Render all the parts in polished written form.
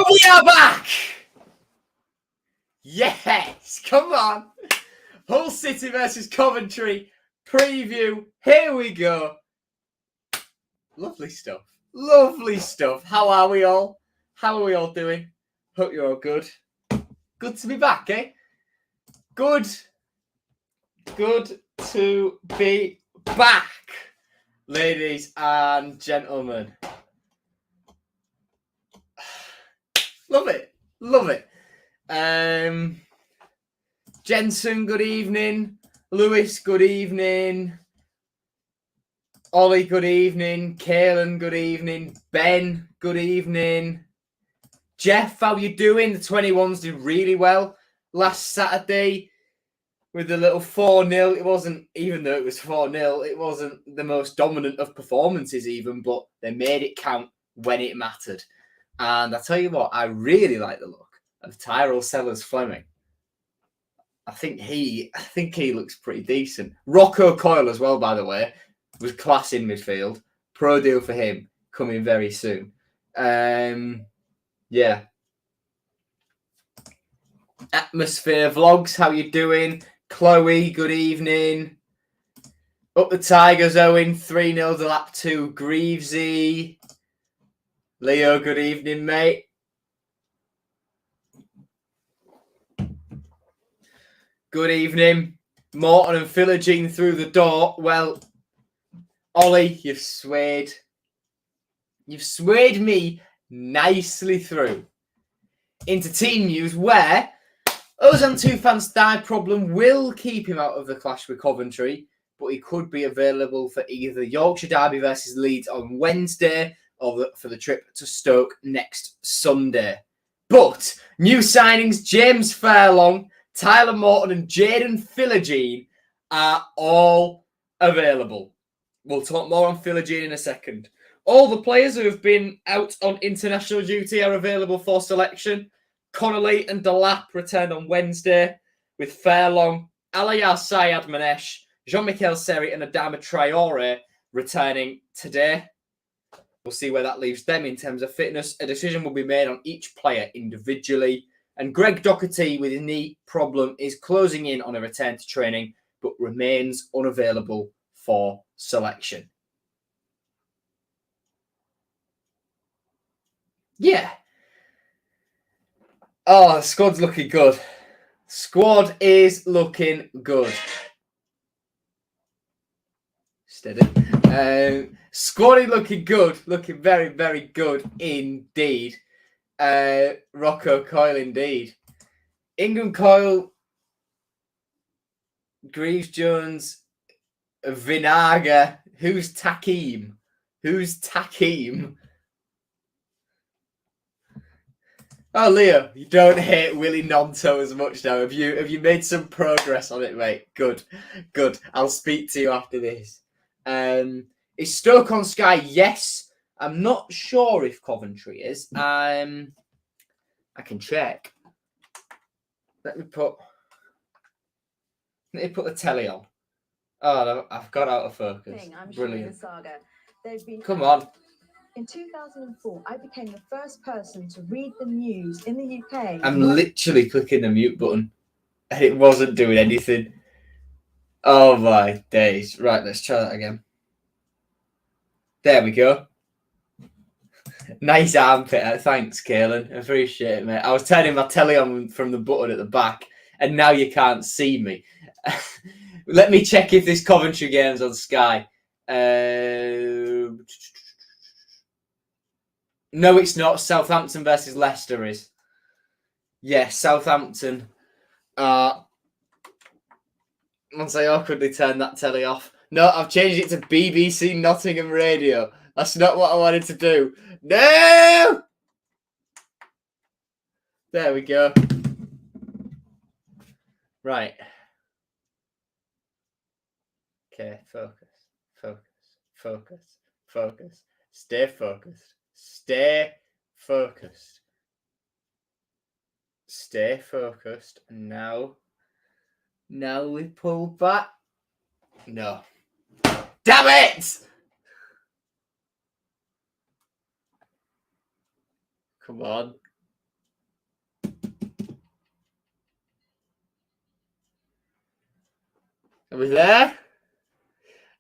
And we are back! Yes, come on. Hull City versus Coventry preview. Here we go. Lovely stuff. Lovely stuff. How are we all? How are we all doing? Hope you're all good. Good to be back, eh? Good to be back, ladies and gentlemen. Love it. Love it. Jensen, good evening. Lewis, good evening. Ollie, good evening. Kaelan, good evening. Ben, good evening. Jeff, how you doing? The 21s did really well last Saturday with the little 4-0. It wasn't, even though it was 4-0, it wasn't the most dominant of performances even, but they made it count when it mattered. And I tell you what, I really like the look of Tyrell Sellers-Fleming. I think he looks pretty decent. Rocco Coyle as well, by the way, was class in midfield. Pro deal for him coming very soon. Yeah. Atmosphere Vlogs, how you doing? Chloe, good evening. Up the Tigers, Owen, 3-0 to lap 2. Greavesy. Leo, good evening, mate. Good evening. Morton and Philogene through the door. Well, Ollie, you've swayed me nicely through into team news where Ozan Tufan's thigh problem will keep him out of the clash with Coventry, but he could be available for either Yorkshire Derby versus Leeds on Wednesday or for the trip to Stoke next Sunday. But new signings, James Fairlong, Tyler Morton and Jaden Philogene are all available. We'll talk more on Philogene in a second. All the players who have been out on international duty are available for selection. Connolly and Delap returned on Wednesday, with Fairlong, Alayar Syed Manesh, Jean-Michel Seri and Adama Traore returning today. We'll see where that leaves them in terms of fitness. A decision will be made on each player individually. And Greg Doherty, with his knee problem, is closing in on a return to training, but remains unavailable for selection. Yeah. Oh, the squad's looking good. Squad is looking good. Steady. Squad is looking good. Looking very, very good indeed. Rocco Coyle indeed. Ingram Coyle, Greaves Jones, Vinaga. Who's Takeem? Oh, Leo, you don't hate Willie Nonto as much now. Have you made some progress on it, mate? Good. I'll speak to you after this. Is Stoke on Sky? Yes. I'm not sure if Coventry is. I can check. Let me put the telly on. Oh, no, I've got out of focus. Brilliant. Come on. In 2004, I became the first person to read the news in the UK. I'm literally clicking the mute button and it wasn't doing anything. Oh my days. Right, let's try that again. There we go. Nice armpit. Thanks, Kaelan. I appreciate it, mate. I was turning my telly on from the button at the back and now you can't see me. Let me check if this Coventry game's on Sky. No, it's not. Southampton versus Leicester is. Yes, Southampton. Once I awkwardly turned that telly off. No, I've changed it to BBC Nottingham Radio. That's not what I wanted to do. No! There we go. Right. Okay, focus. Stay focused. Stay focused. Now we pull back. No. Damn it! Come on. Are we there?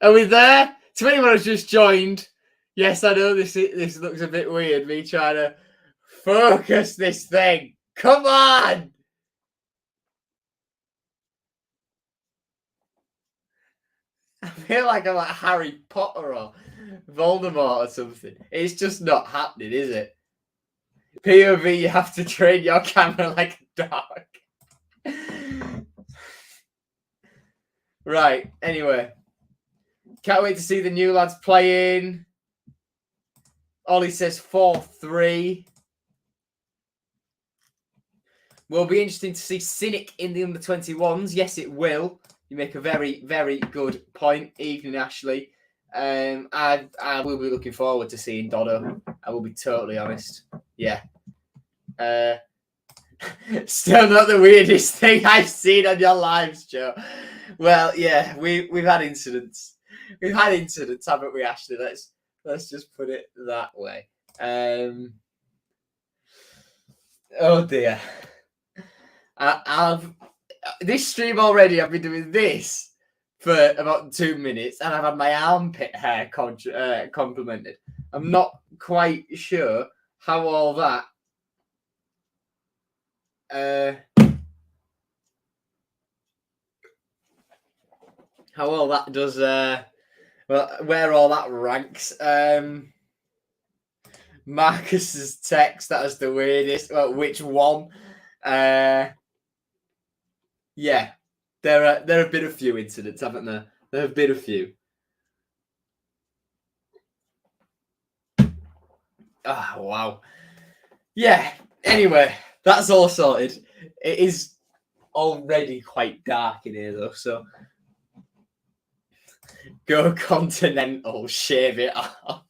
Are we there? To anyone who's just joined, yes, I know this looks a bit weird, me trying to focus this thing. Come on! I feel like I'm like Harry Potter or Voldemort or something. It's just not happening, is it? POV, you have to train your camera like a dog. Right, anyway. Can't wait to see the new lads playing. Ollie says 4-3. Will be interesting to see Cynic in the under-21s. Yes, it will. You make a very, very good point. Evening, Ashley. I will be looking forward to seeing Dodo. I will be totally honest. Yeah. Still not the weirdest thing I've seen on your lives, Joe. Well, yeah, we've had incidents. We've had incidents, haven't we, Ashley? Let's just put it that way. Oh dear. I've this stream already. I've been doing this for about 2 minutes, and I've had my armpit hair complimented. I'm not quite sure how all that. How all that does. Well, where all that ranks. Marcus's text. That is the weirdest. Well, which one? Yeah, there have been a few incidents, haven't there? There have been a few. Ah, wow. Yeah. Anyway, that's all sorted. It is already quite dark in here, though. So go Continental, shave it off.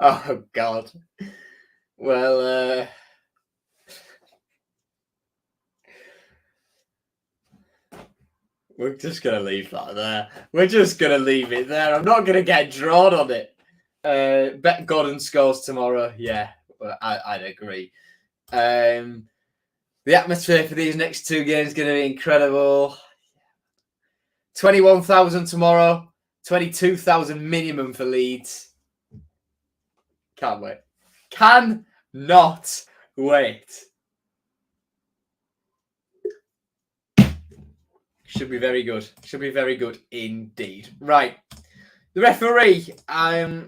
Oh God. Well. We're just going to leave that there. We're just going to leave it there. I'm not going to get drawn on it. Bet Gordon scores tomorrow. Yeah, I'd agree. The atmosphere for these next two games is going to be incredible. 21,000 tomorrow. 22,000 minimum for Leeds. Can't wait. Cannot wait. Should be very good. Should be very good indeed. Right. The referee. I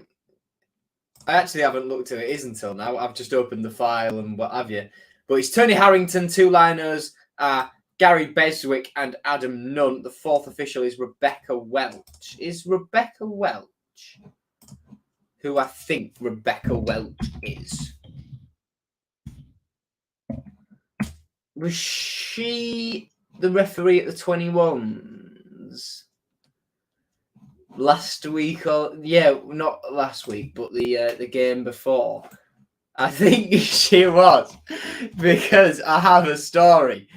actually haven't looked at it until now. I've just opened the file and what have you. But it's Tony Harrington. Two liners are Gary Beswick and Adam Nunn. The fourth official is Rebecca Welch. Is Rebecca Welch who I think Rebecca Welch is? Was she the referee at the 21s last week? Or not last week, but the game before. I think she was, because I have a story.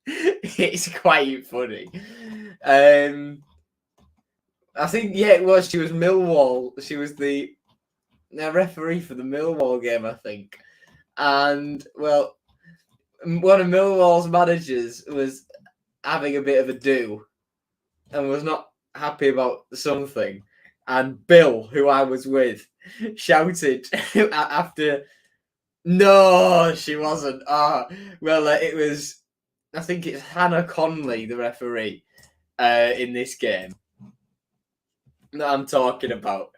It's quite funny. I think it was. She was Millwall. She was the referee for the Millwall game, I think. And well, one of Millwall's managers was having a bit of a do and was not happy about something. And Bill, who I was with, shouted after. No, she wasn't. It was. I think it's Hannah Conley, the referee, in this game that I'm talking about.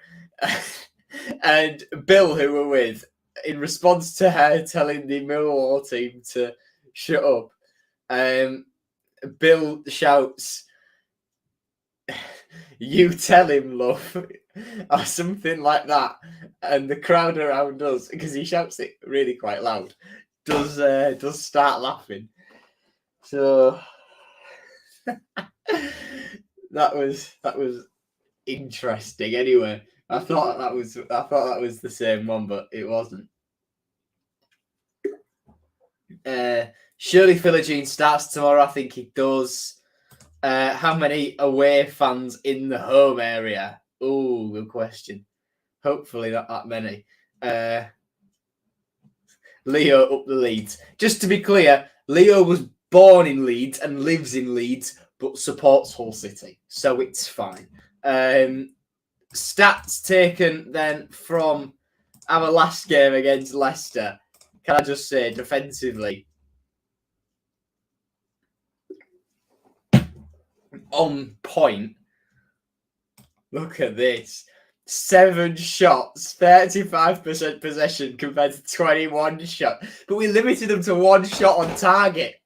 And Bill, who we're with, in response to her telling the Millwall team to shut up, Bill shouts, "You tell him, love," or something like that. And the crowd around us, because he shouts it really quite loud, does start laughing. So that was interesting. Anyway, I thought that was the same one, but it wasn't. Surely Philogene starts tomorrow. I think he does. How many away fans in the home area? Oh, good question. Hopefully not that many. Leo up the Leeds. Just to be clear, Leo was born in Leeds and lives in Leeds, but supports Hull City, so it's fine. Stats taken then from our last game against Leicester. Can I just say, defensively, on point. Look at this. 7 shots, 35% possession compared to 21 shots. But we limited them to 1 shot on target.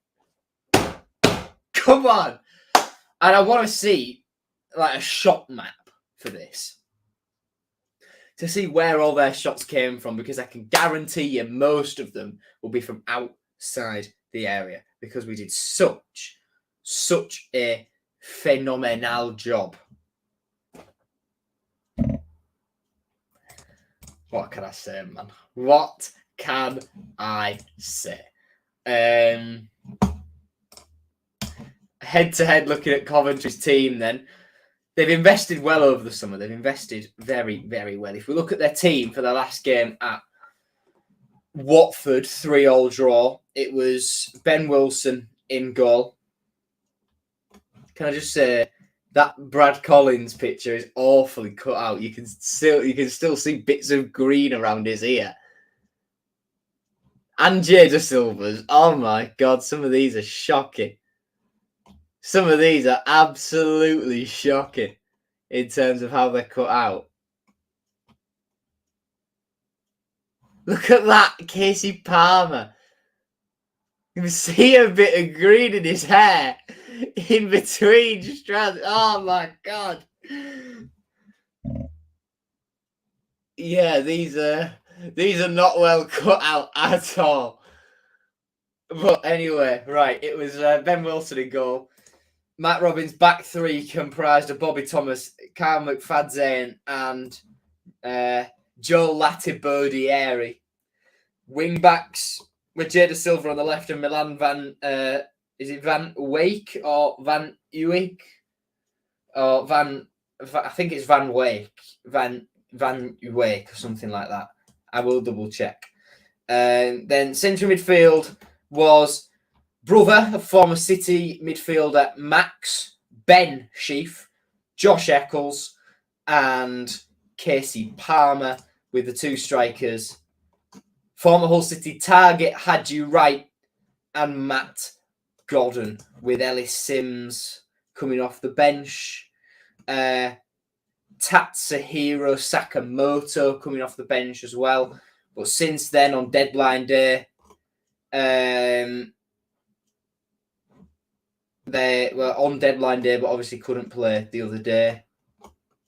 Come on. And I want to see like a shot map for this. To see where all their shots came from, because I can guarantee you most of them will be from outside the area, because we did such a phenomenal job. What can I say, man? What can I say? Head-to-head looking at Coventry's team then. They've invested well over the summer. They've invested very, very well. If we look at their team for their last game at Watford, 3-3 draw, it was Ben Wilson in goal. Can I just say that Brad Collins picture is awfully cut out. You can still see bits of green around his ear. And Jada Silva's. Oh my God, some of these are shocking. Some of these are absolutely shocking in terms of how they're cut out. Look at that, Casey Palmer. You can see a bit of green in his hair in between strands. Oh my God. Yeah, these are not well cut out at all. But anyway, right, it was Ben Wilson in goal. Matt Robbins' back three comprised of Bobby Thomas, Kyle McFadzean, and Joel Latibodieri. Wing backs with Jada Silva on the left and Milan Van Wijk or Van Uwijk? Or I think it's Van Wijk. Van Uwijk or something like that. I will double check. Then central midfield was brother of former City midfielder Max, Ben Sheaf, Josh Eccles, and Casey Palmer with the 2 strikers. Former Hull City target Hadji Wright and Matt Godden, with Ellis Sims coming off the bench. Tatsuhiro Sakamoto coming off the bench as well. But since then, on deadline day, they were on deadline day, but obviously couldn't play the other day.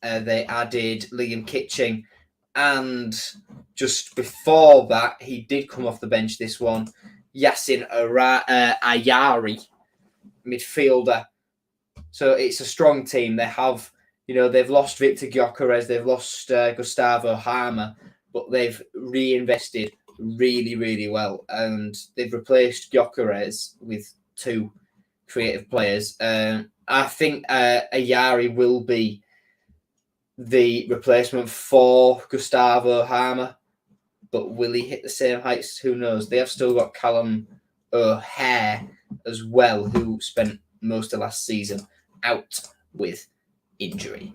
They added Liam Kitching, and just before that, he did come off the bench. This one, Yassin Ayari, midfielder. So it's a strong team. They have, they've lost Victor Gyökeres, they've lost Gustavo Harmer, but they've reinvested really, really well, and they've replaced Gyökeres with 2 creative players. I think Ayari will be the replacement for Gustavo Harmer, but will he hit the same heights? Who knows? They have still got Callum O'Hare as well, who spent most of last season out with injury.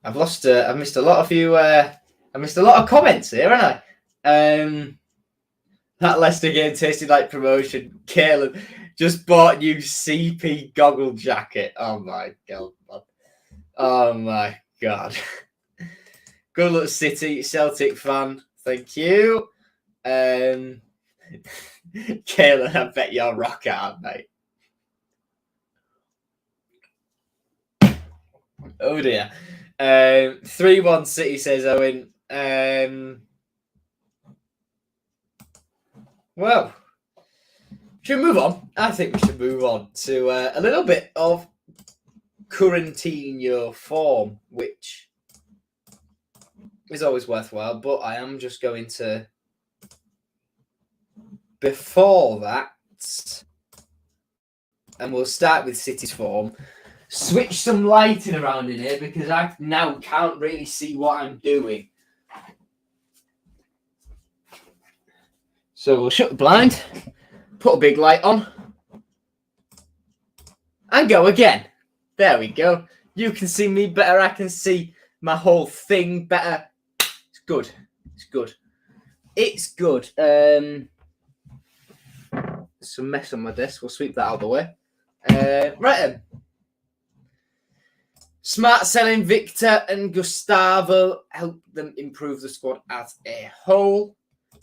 I've missed a lot of you. I missed a lot of comments here, haven't I? That Leicester game tasted like promotion. Caleb just bought new CP goggle jacket. Oh my God. Oh my God. Good luck, City. Celtic fan. Thank you. Caleb, I bet you're rock hard, mate. Oh dear. 3-1 City, says Owen. Well, should we move on? I think we should move on to a little bit of Coutinho form, which is always worthwhile, but I am just going to, before that, and we'll start with City's form, switch some lighting around in here because I now can't really see what I'm doing. So we'll shut the blind, put a big light on, and go again. There we go. You can see me better. I can see my whole thing better. It's good. It's good. It's good. Some mess on my desk. We'll sweep that out of the way. Right then. Smart selling Victor and Gustavo helped them improve the squad as a whole.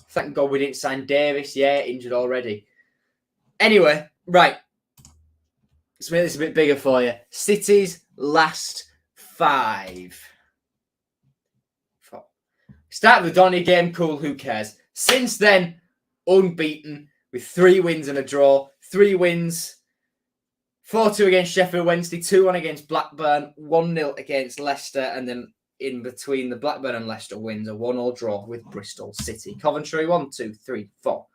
Thank God we didn't sign Davis. Yeah, injured already. Anyway, right. Let's make this a bit bigger for you. City's last 5. 4. Start the Donny game. Cool. Who cares? Since then, unbeaten with 3 wins and a draw. 3 wins. 4-2 against Sheffield Wednesday, 2-1 against Blackburn, 1-0 against Leicester, and then in between the Blackburn and Leicester wins, a 1-1 draw with Bristol City. Coventry, 1, 2, 3, 4.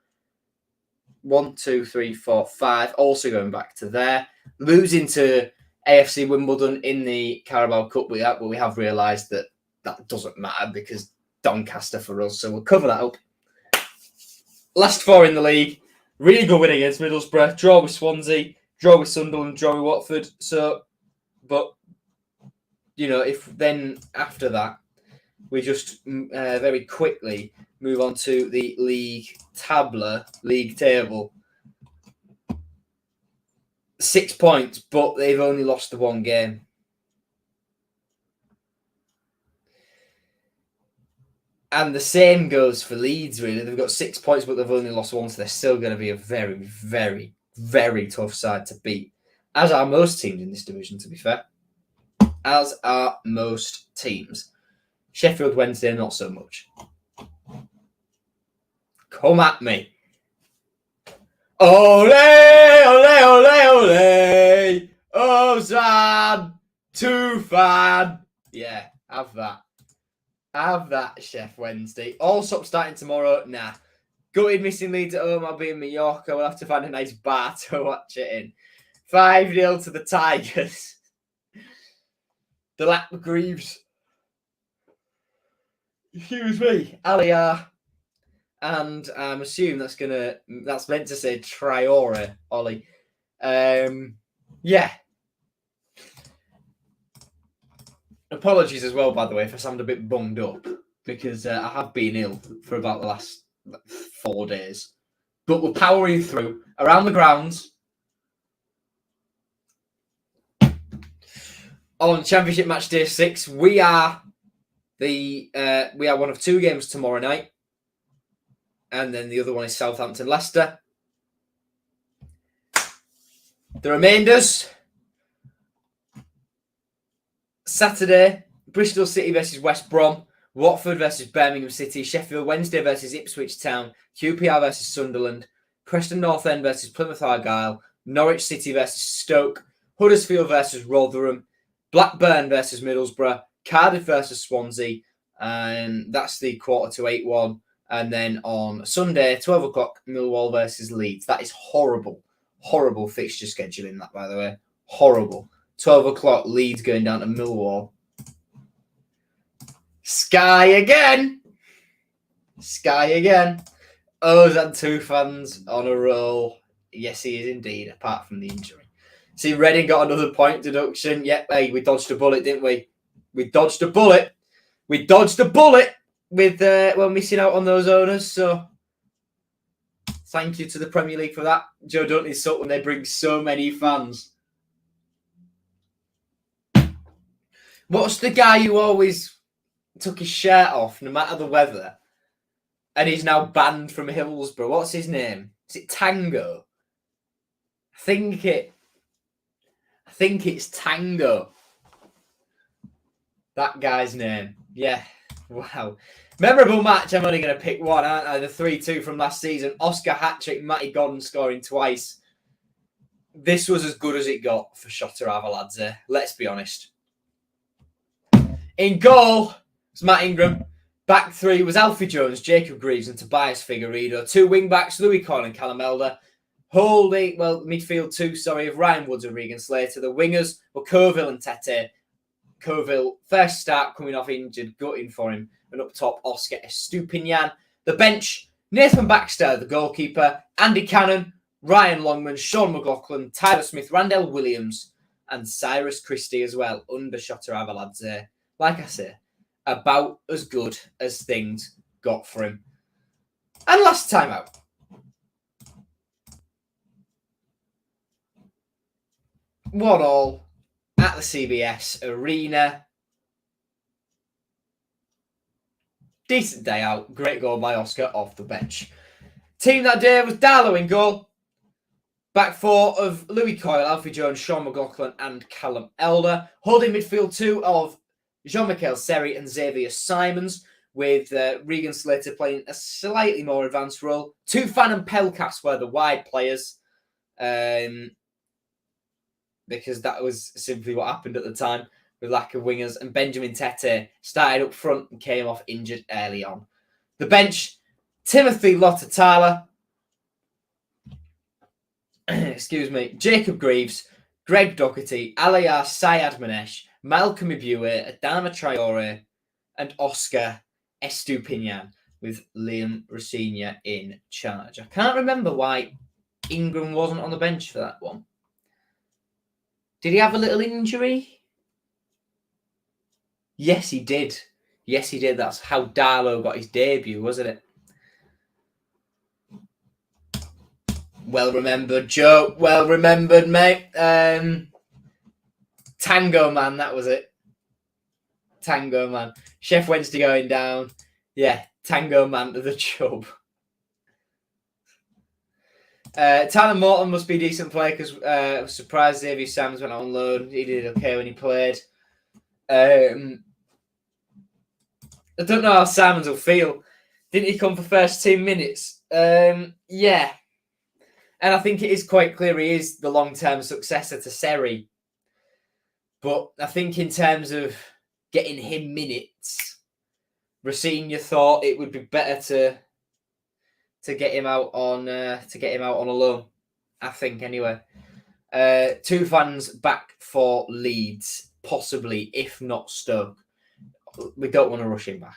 1, 2, 3, 4, 5. Also going back to there. Losing to AFC Wimbledon in the Carabao Cup, but we have realised that doesn't matter because Doncaster for us, so we'll cover that up. Last 4 in the league. Really good win against Middlesbrough, draw with Swansea, draw with Sunderland, draw with Watford. So, but, if then after that, we just very quickly move on to the league table. 6 points, but they've only lost the 1 game. And the same goes for Leeds, really. They've got 6 points, but they've only lost 1, so they're still going to be a very, very, very tough side to beat. As are most teams in this division, to be fair. As are most teams. Sheffield Wednesday, not so much. Come at me. Ole, ole, ole, ole. Ozan, Tufan. Yeah, have that. Have that, Chef Wednesday. All stop starting tomorrow. Nah. Gutted missing Leeds at home. I'll be in Mallorca. We'll have to find a nice bar to watch it in. 5-0 to the Tigers. The Lapgreaves. Excuse me. Aliar. And I'm assuming that's meant to say Traore, Ollie. Yeah. Apologies as well, by the way, if I sound a bit bunged up, because I have been ill for about the last 4 days. But we're powering through around the grounds on Championship Match Day 6. We are one of 2 games tomorrow night, and then the other one is Southampton-Leicester. The remainders: Saturday, Bristol City versus West Brom, Watford versus Birmingham City, Sheffield Wednesday versus Ipswich Town, QPR versus Sunderland, Preston North End versus Plymouth Argyle, Norwich City versus Stoke, Huddersfield versus Rotherham, Blackburn versus Middlesbrough, Cardiff versus Swansea, and that's the 7:45 one. And then on Sunday, 12 o'clock, Millwall versus Leeds. That is horrible, horrible fixture scheduling, that, by the way. Horrible. 12 o'clock, Leeds going down to Millwall. Sky again. Sky again. Ozan Tufan's on a roll. Yes, he is indeed, apart from the injury. See, Reading got another point deduction. Yep, hey, we dodged a bullet, didn't we? We dodged a bullet. We dodged a bullet with missing out on those owners. So, thank you to the Premier League for that. Joe Dunkley Sutton, they bring so many fans. What's the guy who always took his shirt off no matter the weather and he's now banned from Hillsborough? What's his name? Is it Tango? I think it's Tango. That guy's name. Yeah. Wow. Memorable match. I'm only going to pick one, aren't I? The 3-2 from last season. Oscar hat-trick, Matty Godden scoring twice. This was as good as it got for Shota Avaladze. Let's be honest. In goal was Matt Ingram. Back 3 was Alfie Jones, Jacob Greaves and Tobias Figueiredo. 2 wing-backs, Louis Coyle and Callum Elder. Midfield 2, of Ryan Woods and Regan Slater. The wingers were Colville and Tete. Colville, first start coming off injured, gutting for him. And up top, Oscar Estupinian. The bench, Nathan Baxter, the goalkeeper, Andy Cannon, Ryan Longman, Sean McLaughlin, Tyler Smith, Randell Williams, and Cyrus Christie as well. Undershotter Avaladze. Like I say, about as good as things got for him. And last time out. One all at the CBS Arena. Decent day out. Great goal by Oscar off the bench. Team that day was Darlow in goal. Back four of Louis Coyle, Alfie Jones, Sean McLaughlin and Callum Elder. Holding midfield two of Jean-Michel Seri and Xavier Simons, with Regan Slater playing a slightly more advanced role. Tufan and Pelkas were the wide players, because that was simply what happened at the time with lack of wingers. And Benjamin Tete started up front and came off injured early on. The bench, Timothy Lottatala, excuse me, Jacob Greaves, Greg Doherty, Aliyah Syed Manesh, Malcolm Ibue, Adama Traore, and Oscar Estupinian, with Liam Rossigna in charge. I can't remember why Ingram wasn't on the bench for that one. Did he have a little injury? Yes, he did. Yes, he did. That's how Darlow got his debut, wasn't it? Well remembered, Joe. Well remembered, mate. Tango Man, that was it. Tango Man. Chef Wednesday going down. Yeah, Tango Man to the chub. Tyler Morton must be a decent player, because I was surprised Xavier Simons went on loan. He did okay when he played. I don't know how Simons will feel. Didn't he come for first team minutes? Yeah. And I think it is quite clear he is the long-term successor to Seri. But I think in terms of getting him minutes, Rossigna thought it would be better to get him out on a loan. I think anyway. Tufan's back for Leeds, possibly, if not Stoke. We don't want to rush him back.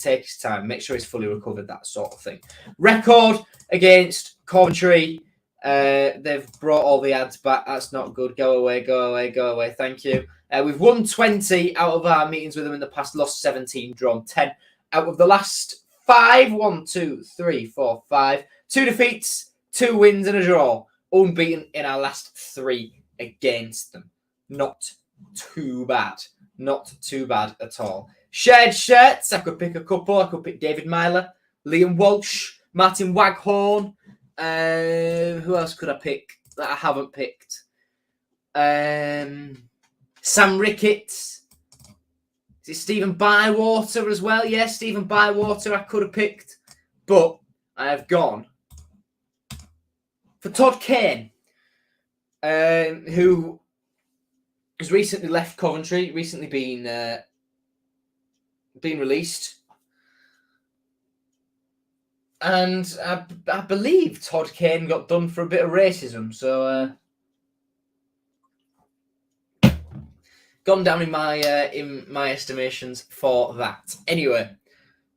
Take his time. Make sure he's fully recovered, that sort of thing. Record against Coventry. They've brought all the ads back. That's not good. Go away. Thank you. We've won 20 out of our meetings with them in the past, lost 17, drawn 10. Out of the last 5, 1, 2, 3, 4, 5. 2 defeats, 2 wins and a draw. Unbeaten in our last 3 against them. Not too bad. Not too bad at all. Shared shirts. I could pick a couple. I could pick David Myler, Liam Walsh, Martin Waghorn. Who else could I pick that I haven't picked? Sam Ricketts. Is it Stephen Bywater as well? Yes, Stephen Bywater I could have picked. But I have gone for Todd Kane, who has recently left Coventry, recently been released. And I believe Todd Kane got done for a bit of racism. So gone down in my estimations for that. Anyway,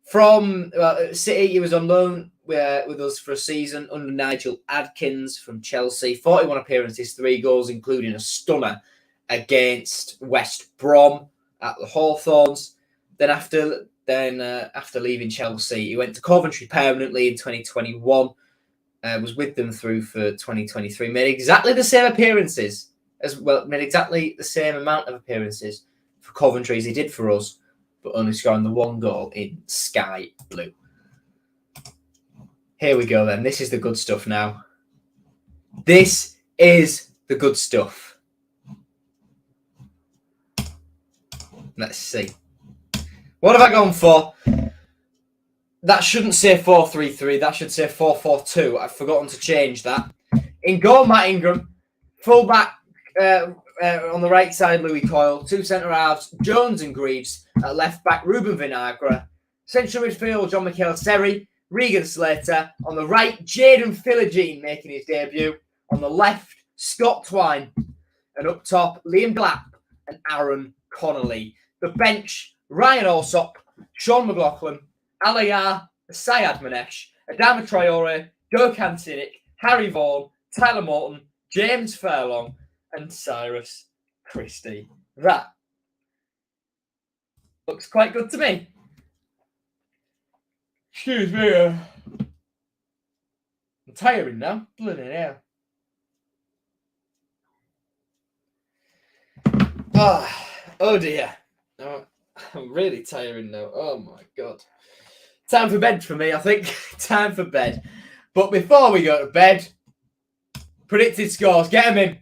from City, he was on loan with us for a season under Nigel Adkins from Chelsea. 41 appearances, 3 goals, including a stunner against West Brom at the Hawthorns. Then after leaving Chelsea, he went to Coventry permanently in 2021. Was with them through for 2023. Made exactly the same appearances as well. Made exactly the same amount of appearances for Coventry as he did for us, but only scoring the 1 goal in Sky Blue. Here we go then. This is the good stuff now. This is the good stuff. Let's see. What have I gone for? That shouldn't say 4-3-3. That should say 4-4-2. I've forgotten to change that. In goal, Matt Ingram. Fullback on the right side, Louis Coyle. 2 centre-halves, Jones and Greaves. At left back, Ruben Vinagre. Central midfield, Jean-Michel Seri. Regan Slater. On the right, Jayden Philogene making his debut. On the left, Scott Twine. And up top, Liam Glapp and Aaron Connolly. The bench, Ryan Alsop, Sean McLaughlin, Aliyah Syed Manesh, Adama Traore, Gokhan Sinik, Harry Vaughan, Tyler Morton, James Furlong, and Cyrus Christie. That looks quite good to me. Excuse me. I'm tiring now. Bloody hell. Oh dear. Oh, I'm really tiring now. Oh my God. Time for bed for me, I think. Time for bed. But before we go to bed, predicted scores. Get them in.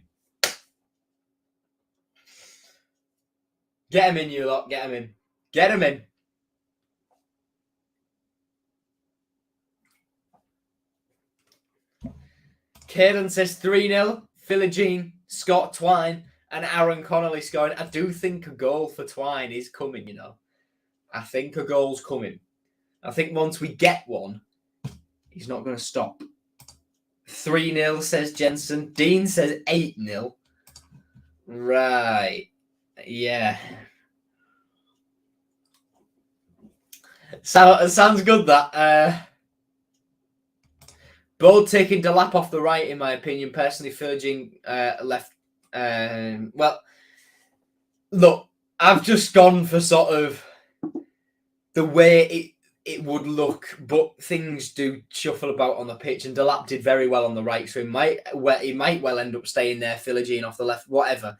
Get them in, you lot. Get them in. Get them in. Caden says 3-0. Philogene, Scott Twine, and Aaron Connolly scoring. I do think a goal for Twine is coming, you know. I think a goal's coming. I think once we get one, he's not going to stop. 3-0, says Jensen. Dean says 8-0. Right. Yeah. So, sounds good, that. Bold taking Delap off the right, in my opinion. Personally, Philogene left. Well, look, I've just gone for sort of the way it would look, but things do shuffle about on the pitch, and Delap did very well on the right, so he might well end up staying there. Philogene off the left, whatever.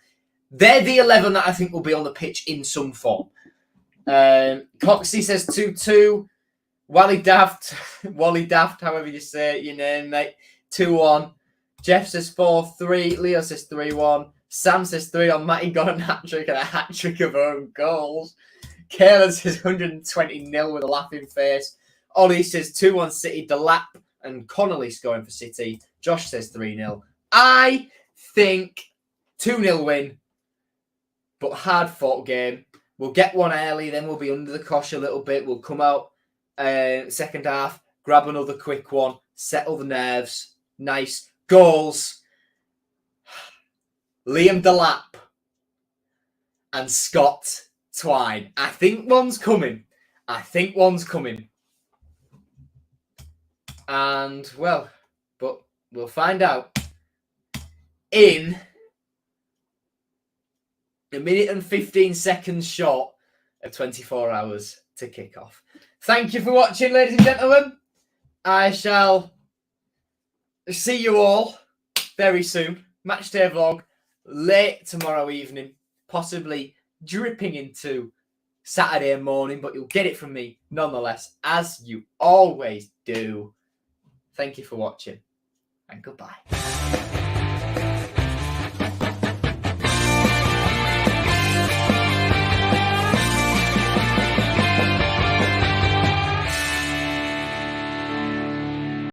They're the 11 that I think will be on the pitch in some form. Coxie says 2-2. Wally Daft, however you say your name, mate. 2-1. Jeff says 4-3. Leo says 3-1. Sam says 3-1. Matty got a hat-trick and a hat-trick of own goals. Kayla says 120-0 with a laughing face. Ollie says 2-1 City. Delap and Connolly scoring for City. Josh says 3-0. I think 2-0 win, but hard-fought game. We'll get one early, then we'll be under the cosh a little bit. We'll come out second half, grab another quick one, settle the nerves. Nice. Goals. Liam Delap and Scott Twine. I think one's coming. And, well, but we'll find out in a minute and 15 seconds short of 24 hours to kick off. Thank you for watching, ladies and gentlemen. I shall see you all very soon. Matchday vlog late tomorrow evening, possibly dripping into Saturday morning, but you'll get it from me nonetheless, as you always do. Thank you for watching, and goodbye.